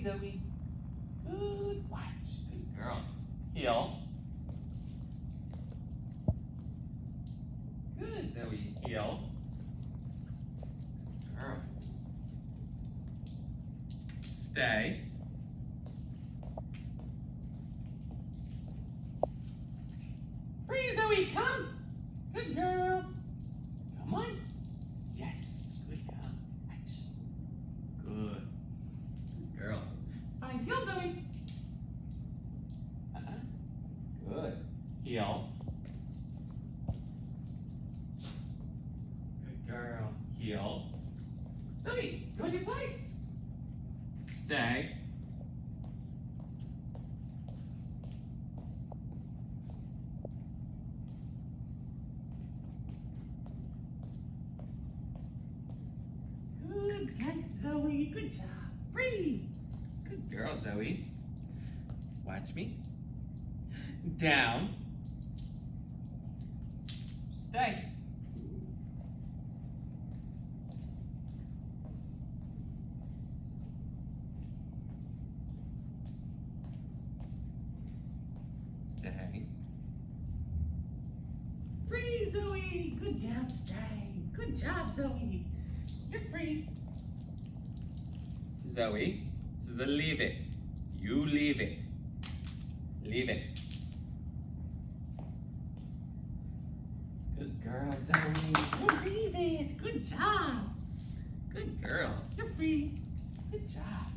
Zoe. Good watch. Good girl. Heel. Good, Zoe. Heel. Good girl. Stay. Free, Zoe. Come. Good girl. Come on. Yes. Good girl. Watch. Good. Good girl. Find heel, Zoe. Good. Heel. Good girl. Heel. Zoe, go in your place. Stay. Good, nice, Zoe. Good job. Free. Good girl, Zoe. Watch me. Down. Stay. Stay. Free, Zoe. Good job, stay. Good job, Zoe. You're free. Zoe, this is a leave it. You leave it. Leave it. Good girl, Zoe. You leave it. Good job. Good girl. You're free. Good job.